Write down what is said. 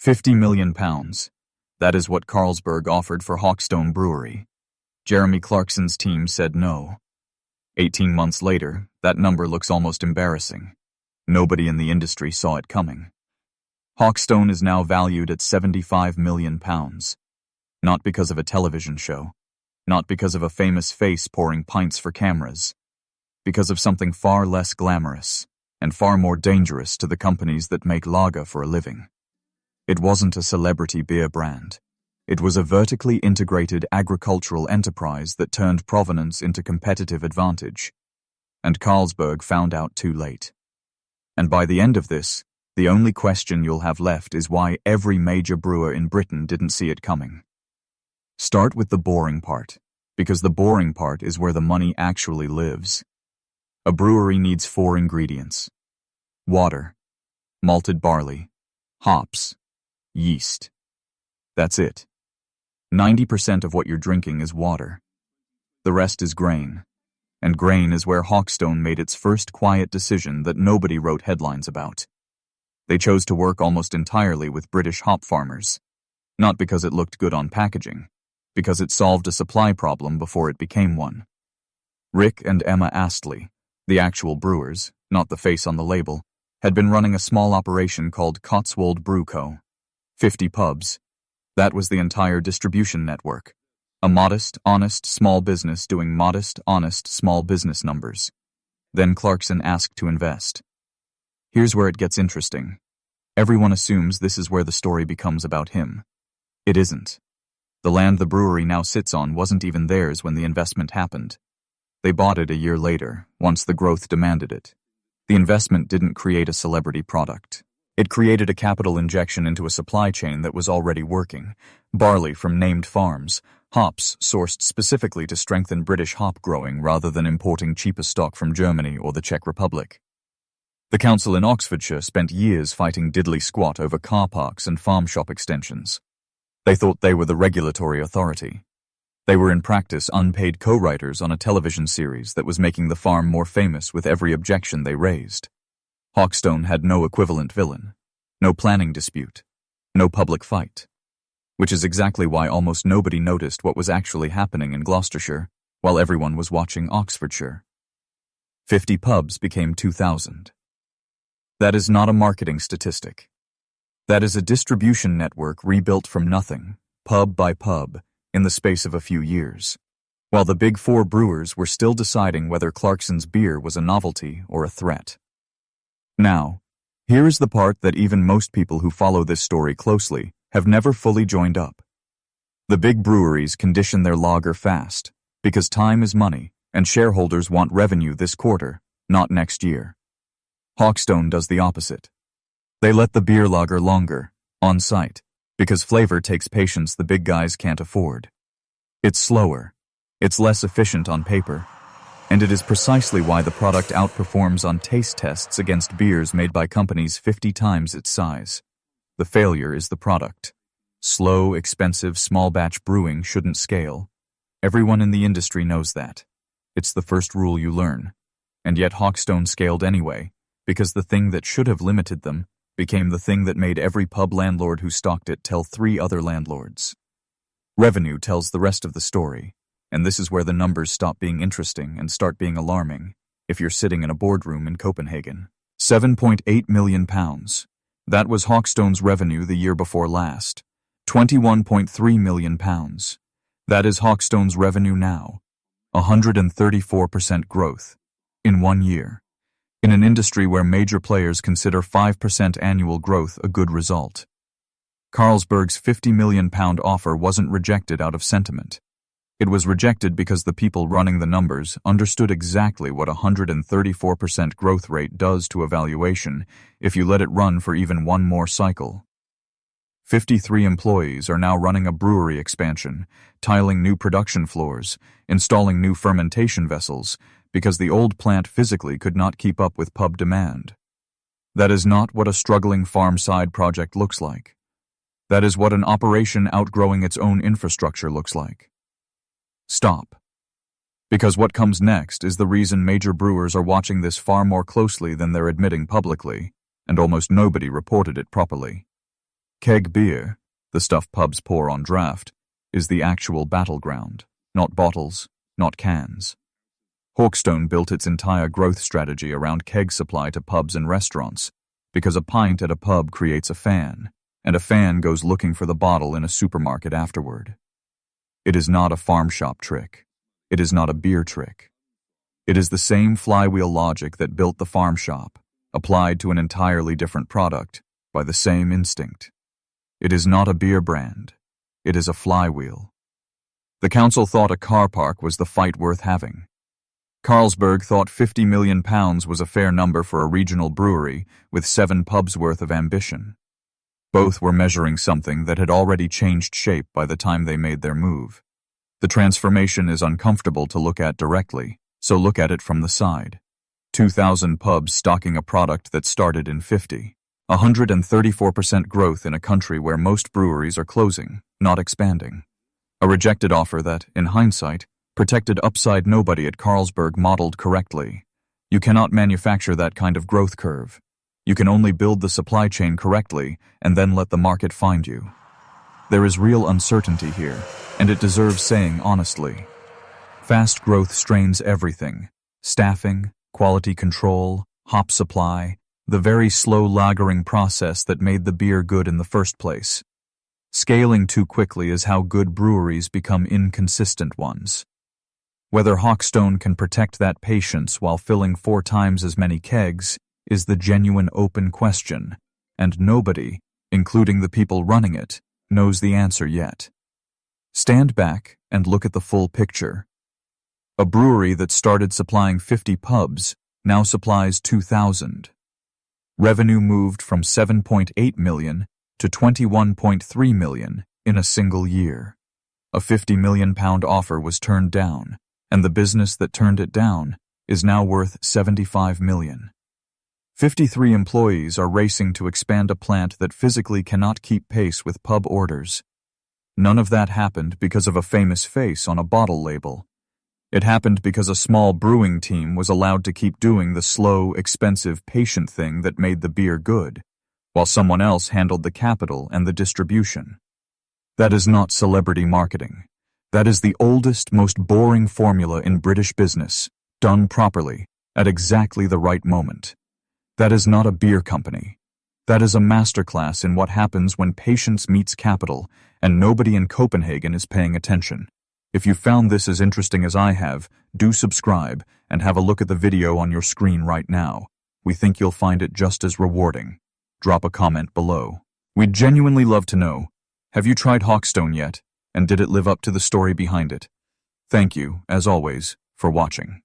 £50 million. That is what Carlsberg offered for Hawkstone Brewery. Jeremy Clarkson's team said no. 18 months later, that number looks almost embarrassing. Nobody in the industry saw it coming. Hawkstone is now valued at £75 million. Not because of a television show. Not because of a famous face pouring pints for cameras. Because of something far less glamorous and far more dangerous to the companies that make lager for a living. It wasn't a celebrity beer brand. It was a vertically integrated agricultural enterprise that turned provenance into competitive advantage. And Carlsberg found out too late. And by the end of this, the only question you'll have left is why every major brewer in Britain didn't see it coming. Start with the boring part, because the boring part is where the money actually lives. A brewery needs 4 ingredients: water, malted barley, hops, yeast. That's it. 90% of what you're drinking is water. The rest is grain. And grain is where Hawkstone made its first quiet decision that nobody wrote headlines about. They chose to work almost entirely with British hop farmers. Not because it looked good on packaging, because it solved a supply problem before it became one. Rick and Emma Astley, the actual brewers, not the face on the label, had been running a small operation called Cotswold Brew Co. 50 pubs. That was the entire distribution network. A modest, honest, small business doing modest, honest, small business numbers. Then Clarkson asked to invest. Here's where it gets interesting. Everyone assumes this is where the story becomes about him. It isn't. The land the brewery now sits on wasn't even theirs when the investment happened. They bought it a year later, once the growth demanded it. The investment didn't create a celebrity product. It created a capital injection into a supply chain that was already working. Barley from named farms, hops sourced specifically to strengthen British hop growing rather than importing cheaper stock from Germany or the Czech Republic. The council in Oxfordshire spent years fighting diddly squat over car parks and farm shop extensions. They thought they were the regulatory authority. They were in practice unpaid co-writers on a television series that was making the farm more famous with every objection they raised. Hawkstone had no equivalent villain, no planning dispute, no public fight. Which is exactly why almost nobody noticed what was actually happening in Gloucestershire, while everyone was watching Oxfordshire. 50 pubs became 2,000. That is not a marketing statistic. That is a distribution network rebuilt from nothing, pub by pub, in the space of a few years, while the big 4 brewers were still deciding whether Clarkson's beer was a novelty or a threat. Now, here is the part that even most people who follow this story closely have never fully joined up. The big breweries condition their lager fast, because time is money, and shareholders want revenue this quarter, not next year. Hawkstone does the opposite. They let the beer lager longer, on site, because flavor takes patience the big guys can't afford. It's slower, it's less efficient on paper, and it is precisely why the product outperforms on taste tests against beers made by companies 50 times its size. The failure is the product. Slow, expensive, small-batch brewing shouldn't scale. Everyone in the industry knows that. It's the first rule you learn. And yet Hawkstone scaled anyway, because the thing that should have limited them became the thing that made every pub landlord who stocked it tell 3 other landlords. Revenue tells the rest of the story, and this is where the numbers stop being interesting and start being alarming, if you're sitting in a boardroom in Copenhagen. £7.8 million. That was Hawkstone's revenue the year before last. £21.3 million. That is Hawkstone's revenue now. 134% growth. In 1 year. In an industry where major players consider 5% annual growth a good result. Carlsberg's £50 million offer wasn't rejected out of sentiment. It was rejected because the people running the numbers understood exactly what a 134% growth rate does to a valuation if you let it run for even one more cycle. 53 employees are now running a brewery expansion, tiling new production floors, installing new fermentation vessels, because the old plant physically could not keep up with pub demand. That is not what a struggling farm-side project looks like. That is what an operation outgrowing its own infrastructure looks like. Stop. Because what comes next is the reason major brewers are watching this far more closely than they're admitting publicly, and almost nobody reported it properly. Keg beer, the stuff pubs pour on draft, is the actual battleground, not bottles, not cans. Hawkstone built its entire growth strategy around keg supply to pubs and restaurants, because a pint at a pub creates a fan, and a fan goes looking for the bottle in a supermarket afterward. It is not a farm shop trick. It is not a beer trick. It is the same flywheel logic that built the farm shop, applied to an entirely different product by the same instinct. It is not a beer brand. It is a flywheel. The council thought a car park was the fight worth having. Carlsberg thought £50 million was a fair number for a regional brewery with 7 pubs worth of ambition. Both were measuring something that had already changed shape by the time they made their move. The transformation is uncomfortable to look at directly, so look at it from the side. 2,000 pubs stocking a product that started in 50. 134% growth in a country where most breweries are closing, not expanding. A rejected offer that, in hindsight, protected upside nobody at Carlsberg modeled correctly. You cannot manufacture that kind of growth curve. You can only build the supply chain correctly and then let the market find you. There is real uncertainty here, and it deserves saying honestly. Fast growth strains everything: staffing, quality control, hop supply, the very slow lagering process that made the beer good in the first place. Scaling too quickly is how good breweries become inconsistent ones. Whether Hawkstone can protect that patience while filling 4 times as many kegs is the genuine open question, and nobody, including the people running it, knows the answer yet. Stand back and look at the full picture. A brewery that started supplying 50 pubs now supplies 2,000. Revenue moved from $7.8 million to $21.3 million in a single year. A £50 million offer was turned down, and the business that turned it down is now worth $75 million. 53 employees are racing to expand a plant that physically cannot keep pace with pub orders. None of that happened because of a famous face on a bottle label. It happened because a small brewing team was allowed to keep doing the slow, expensive, patient thing that made the beer good, while someone else handled the capital and the distribution. That is not celebrity marketing. That is the oldest, most boring formula in British business, done properly, at exactly the right moment. That is not a beer company. That is a masterclass in what happens when patience meets capital, and nobody in Copenhagen is paying attention. If you found this as interesting as I have, do subscribe and have a look at the video on your screen right now. We think you'll find it just as rewarding. Drop a comment below. We'd genuinely love to know, have you tried Hawkstone yet? And did it live up to the story behind it? Thank you, as always, for watching.